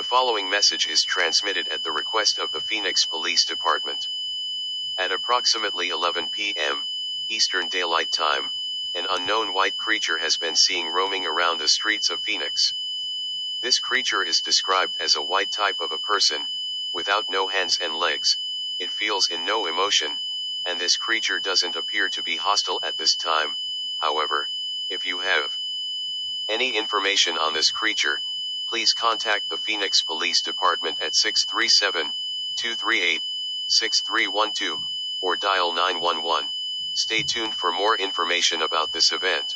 following message is transmitted at the request of the Phoenix Police Department. At approximately 11 p.m. Eastern Daylight Time, an unknown white creature has been seen roaming around the streets of Phoenix. This creature is described as a white type of a person, without no hands and legs. It feels in no emotion, and this creature doesn't appear to be hostile at this time. However, if you have any information on this creature, please contact the Phoenix Police Department at 637-238-6312, or dial 911. Stay tuned for more information about this event.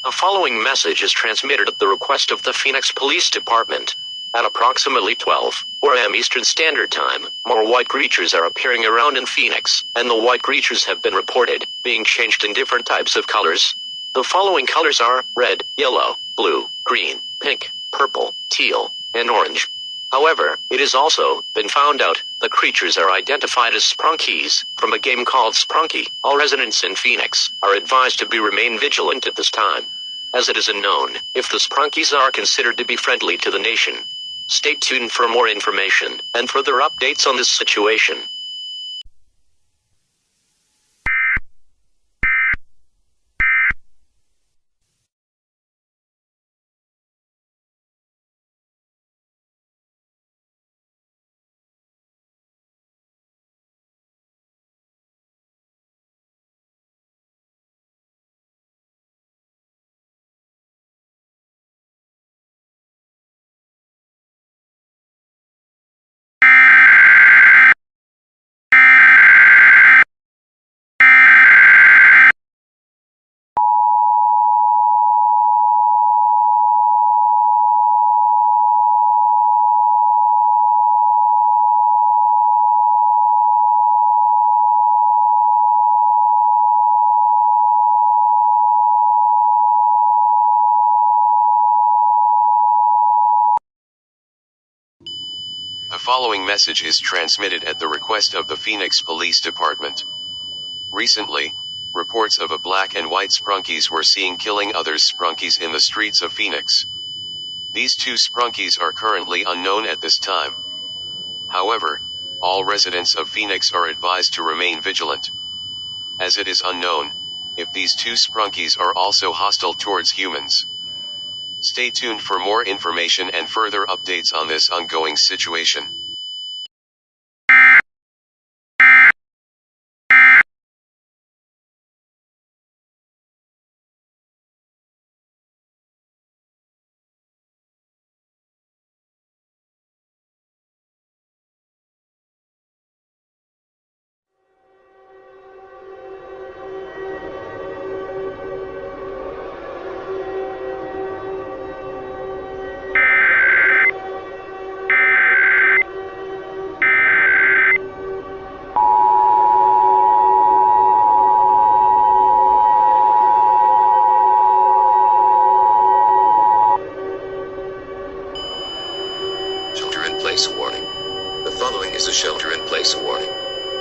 The following message is transmitted at the request of the Phoenix Police Department. At approximately 12 a.m. Eastern Standard Time, more white creatures are appearing around in Phoenix, and the white creatures have been reported being changed in different types of colors. The following colors are red, yellow, blue, green, pink, purple, teal, and orange. However, it has also been found out the creatures are identified as Sprunkies from a game called Sprunki. All residents in Phoenix are advised to remain vigilant at this time, as it is unknown if the Sprunkies are considered to be friendly to the nation. Stay tuned for more information and further updates on this situation. The following message is transmitted at the request of the Phoenix Police Department. Recently, reports of a black and white Sprunkies were seen killing other Sprunkies in the streets of Phoenix. These two Sprunkies are currently unknown at this time. However, all residents of Phoenix are advised to remain vigilant, as it is unknown if these two Sprunkies are also hostile towards humans. Stay tuned for more information and further updates on this ongoing situation. Warning. The following is a shelter-in-place warning.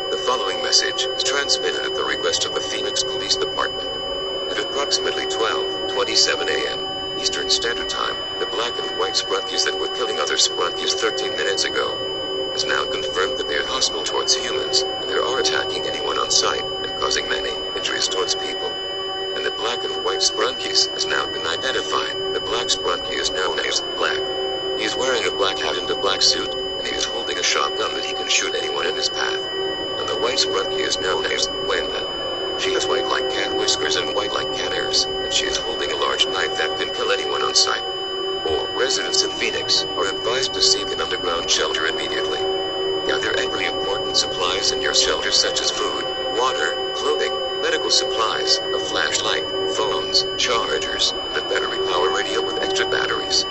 The following message is transmitted at the request of the Phoenix Police Department. At approximately 12:27 a.m. Eastern Standard Time, the black and white Sprunkies that were killing other Sprunkies 13 minutes ago has now confirmed that they are hostile towards humans, and they are attacking anyone on sight and causing many injuries towards people. And the black and white Sprunkies has now been identified. The black Sprunky is known as Black. He is wearing a black hat and a black suit, and he is holding a shotgun that he can shoot anyone in his path. And the white Sprunky is known as Wenda. She has white like cat whiskers and white like cat ears, and she is holding a large knife that can kill anyone on sight. All residents in Phoenix are advised to seek an underground shelter immediately. Gather every important supplies in your shelter such as food, water, clothing, medical supplies, a flashlight, phones, chargers, and a battery-powered radio with extra batteries.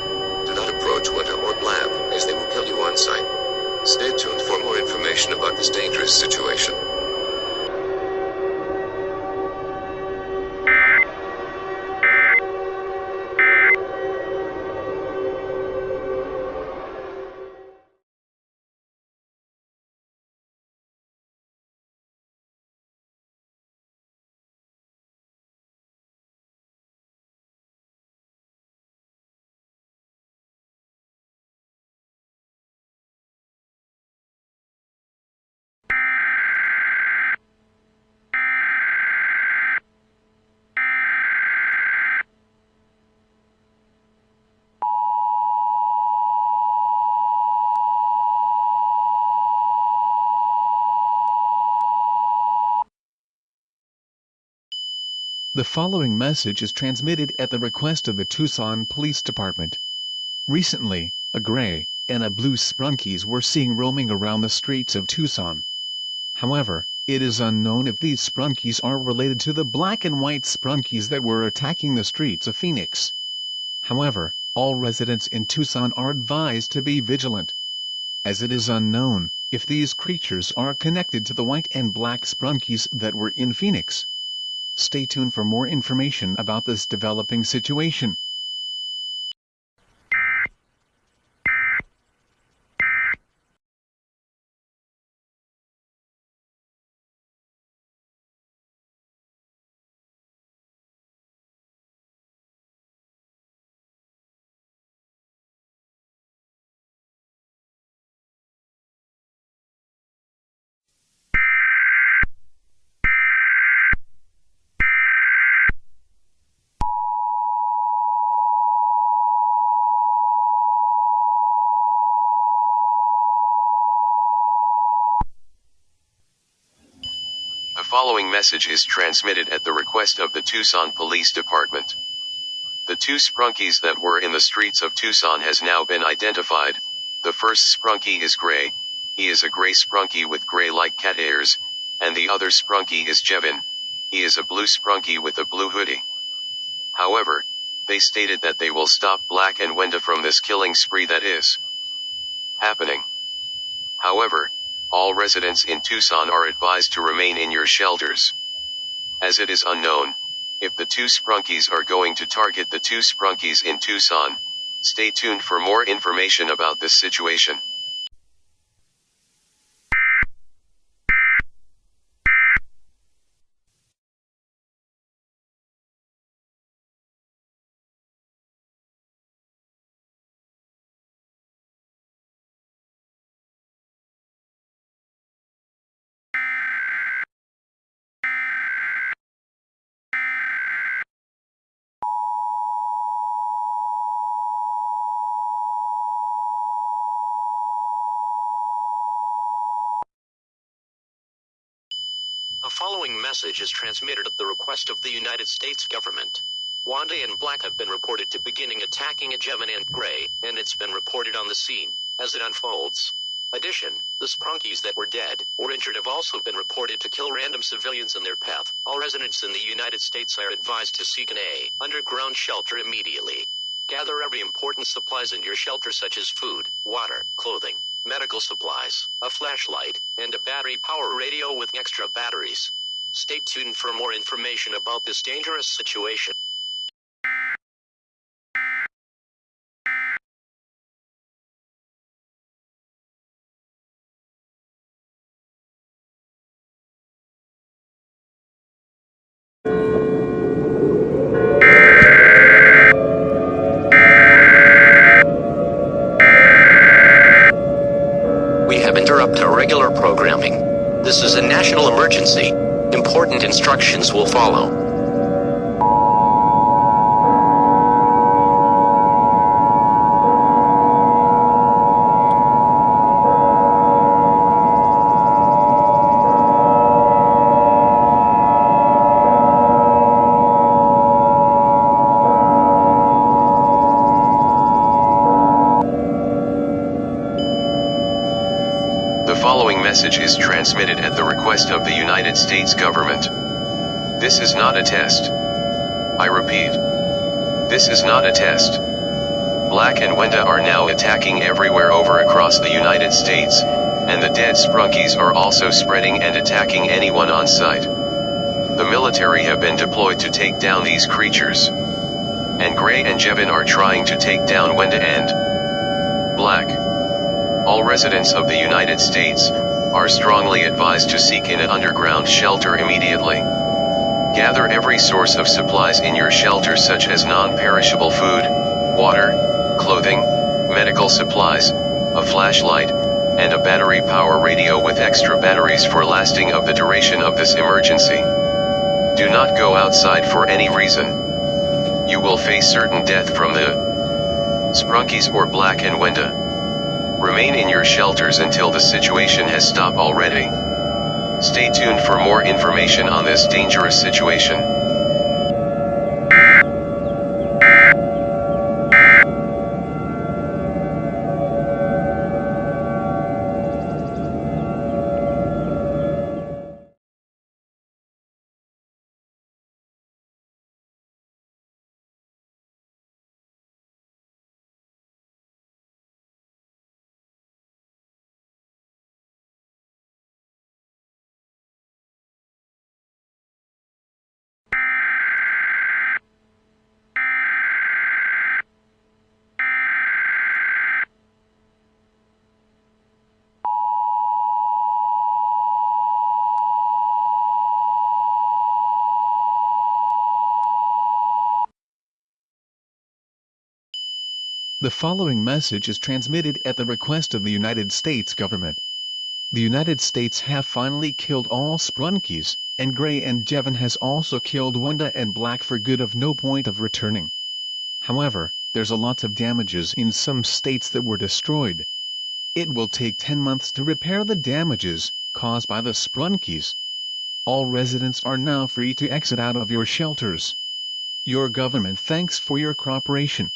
Do not approach Wenda or Blab, as they will kill you on sight. Stay tuned for more information about this dangerous situation. The following message is transmitted at the request of the Tucson Police Department. Recently, a gray and a blue Sprunkies were seen roaming around the streets of Tucson. However, it is unknown if these Sprunkies are related to the black and white Sprunkies that were attacking the streets of Phoenix. However, all residents in Tucson are advised to be vigilant, as it is unknown if these creatures are connected to the white and black Sprunkies that were in Phoenix. Stay tuned for more information about this developing situation. The following message is transmitted at the request of the Tucson Police Department. The two Sprunkies that were in the streets of Tucson has now been identified. The first Sprunky is gray. He is a gray Sprunky with gray-like cat ears, and the other Sprunky is Jevin. He is a blue Sprunky with a blue hoodie. However, they stated that they will stop Black and Wenda from this killing spree that is happening. However, all residents in Tucson are advised to remain in your shelters, as it is unknown if the two Sprunkies are going to target the two Sprunkies in Tucson. Stay tuned for more information about this situation. The following message is transmitted at the request of the United States government. Wanda and Black have been reported to beginning attacking a Jevin and Gray, and it's been reported on the scene as it unfolds. Addition, the Sprunkies that were dead or injured have also been reported to kill random civilians in their path. All residents in the United States are advised to seek an underground shelter immediately. Gather every important supplies in your shelter such as food, water, clothing, medical supplies, a flashlight, and a battery-powered radio with extra batteries. Stay tuned for more information about this dangerous situation. Interrupt our regular programming. This is a national emergency. Important instructions will follow. The following message is transmitted at the request of the United States government. This is not a test. I repeat. This is not a test. Black and Wenda are now attacking everywhere over across the United States, and the dead Sprunkies are also spreading and attacking anyone on sight. The military have been deployed to take down these creatures. And Gray and Jevin are trying to take down Wenda and Black. All residents of the United States are strongly advised to seek an underground shelter immediately. Gather every source of supplies in your shelter, such as non-perishable food, water, clothing, medical supplies, a flashlight, and a battery power radio with extra batteries for lasting of the duration of this emergency. Do not go outside for any reason. You will face certain death from the Sprunkies or Black and Wenda. Remain in your shelters until the situation has stopped already. Stay tuned for more information on this dangerous situation. The following message is transmitted at the request of the United States government. The United States have finally killed all Sprunkies, and Gray and Jevin has also killed Wenda and Black for good, of no point of returning. However, there's a lot of damages in some states that were destroyed. It will take 10 months to repair the damages caused by the Sprunkies. All residents are now free to exit out of your shelters. Your government thanks for your cooperation.